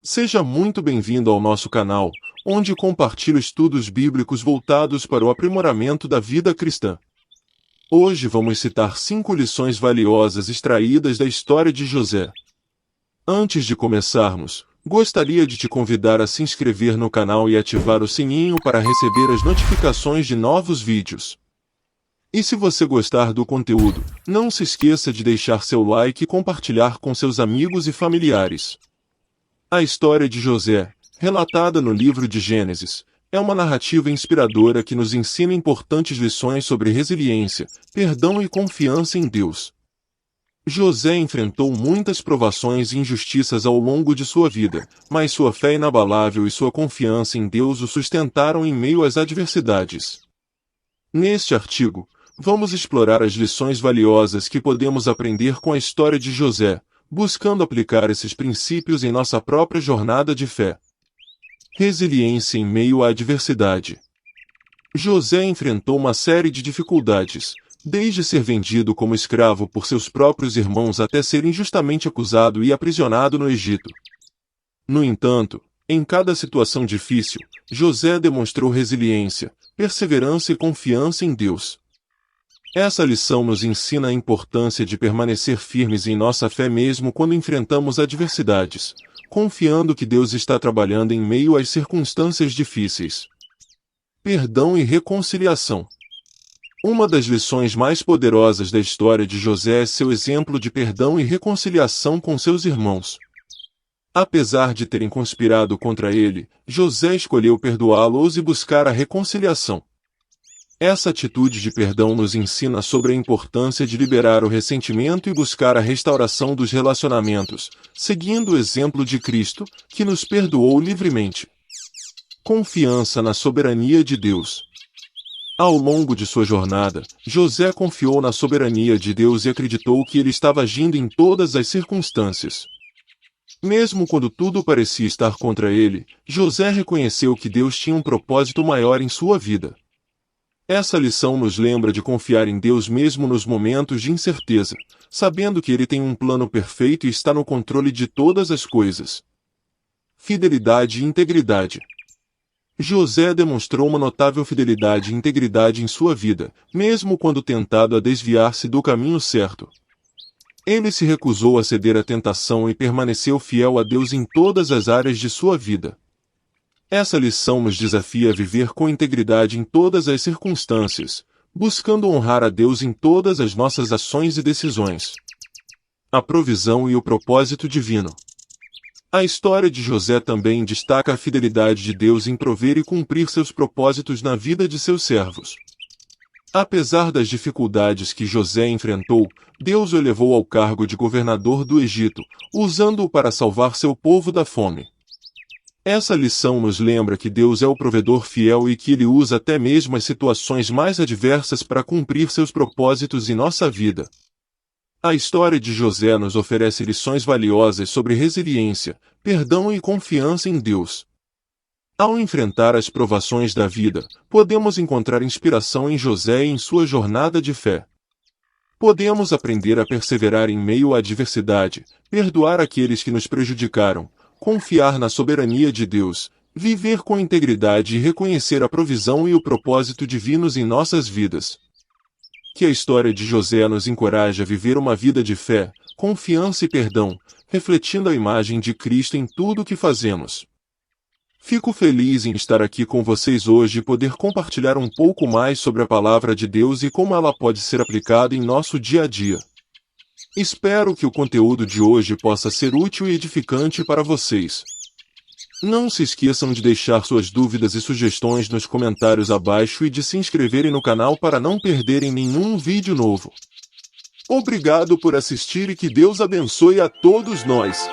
Seja muito bem-vindo ao nosso canal, onde compartilho estudos bíblicos voltados para o aprimoramento da vida cristã. Hoje vamos citar 5 lições valiosas extraídas da história de José. Antes de começarmos, gostaria de te convidar a se inscrever no canal e ativar o sininho para receber as notificações de novos vídeos. E se você gostar do conteúdo, não se esqueça de deixar seu like e compartilhar com seus amigos e familiares. A história de José, relatada no livro de Gênesis, é uma narrativa inspiradora que nos ensina importantes lições sobre resiliência, perdão e confiança em Deus. José enfrentou muitas provações e injustiças ao longo de sua vida, mas sua fé inabalável e sua confiança em Deus o sustentaram em meio às adversidades. Neste artigo, vamos explorar as lições valiosas que podemos aprender com a história de José, buscando aplicar esses princípios em nossa própria jornada de fé. Resiliência em meio à adversidade. José enfrentou uma série de dificuldades, desde ser vendido como escravo por seus próprios irmãos até ser injustamente acusado e aprisionado no Egito. No entanto, em cada situação difícil, José demonstrou resiliência, perseverança e confiança em Deus. Essa lição nos ensina a importância de permanecer firmes em nossa fé mesmo quando enfrentamos adversidades, confiando que Deus está trabalhando em meio às circunstâncias difíceis. Perdão e reconciliação. Uma das lições mais poderosas da história de José é seu exemplo de perdão e reconciliação com seus irmãos. Apesar de terem conspirado contra ele, José escolheu perdoá-los e buscar a reconciliação. Essa atitude de perdão nos ensina sobre a importância de liberar o ressentimento e buscar a restauração dos relacionamentos, seguindo o exemplo de Cristo, que nos perdoou livremente. Confiança na soberania de Deus. Ao longo de sua jornada, José confiou na soberania de Deus e acreditou que ele estava agindo em todas as circunstâncias. Mesmo quando tudo parecia estar contra ele, José reconheceu que Deus tinha um propósito maior em sua vida. Essa lição nos lembra de confiar em Deus mesmo nos momentos de incerteza, sabendo que Ele tem um plano perfeito e está no controle de todas as coisas. Fidelidade e integridade. José demonstrou uma notável fidelidade e integridade em sua vida, mesmo quando tentado a desviar-se do caminho certo. Ele se recusou a ceder à tentação e permaneceu fiel a Deus em todas as áreas de sua vida. Essa lição nos desafia a viver com integridade em todas as circunstâncias, buscando honrar a Deus em todas as nossas ações e decisões. A provisão e o propósito divino. A história de José também destaca a fidelidade de Deus em prover e cumprir seus propósitos na vida de seus servos. Apesar das dificuldades que José enfrentou, Deus o elevou ao cargo de governador do Egito, usando-o para salvar seu povo da fome. Essa lição nos lembra que Deus é o provedor fiel e que Ele usa até mesmo as situações mais adversas para cumprir seus propósitos em nossa vida. A história de José nos oferece lições valiosas sobre resiliência, perdão e confiança em Deus. Ao enfrentar as provações da vida, podemos encontrar inspiração em José e em sua jornada de fé. Podemos aprender a perseverar em meio à adversidade, perdoar aqueles que nos prejudicaram, confiar na soberania de Deus, viver com integridade e reconhecer a provisão e o propósito divinos em nossas vidas. Que a história de José nos encoraje a viver uma vida de fé, confiança e perdão, refletindo a imagem de Cristo em tudo o que fazemos. Fico feliz em estar aqui com vocês hoje e poder compartilhar um pouco mais sobre a palavra de Deus e como ela pode ser aplicada em nosso dia a dia. Espero que o conteúdo de hoje possa ser útil e edificante para vocês. Não se esqueçam de deixar suas dúvidas e sugestões nos comentários abaixo e de se inscreverem no canal para não perderem nenhum vídeo novo. Obrigado por assistir e que Deus abençoe a todos nós.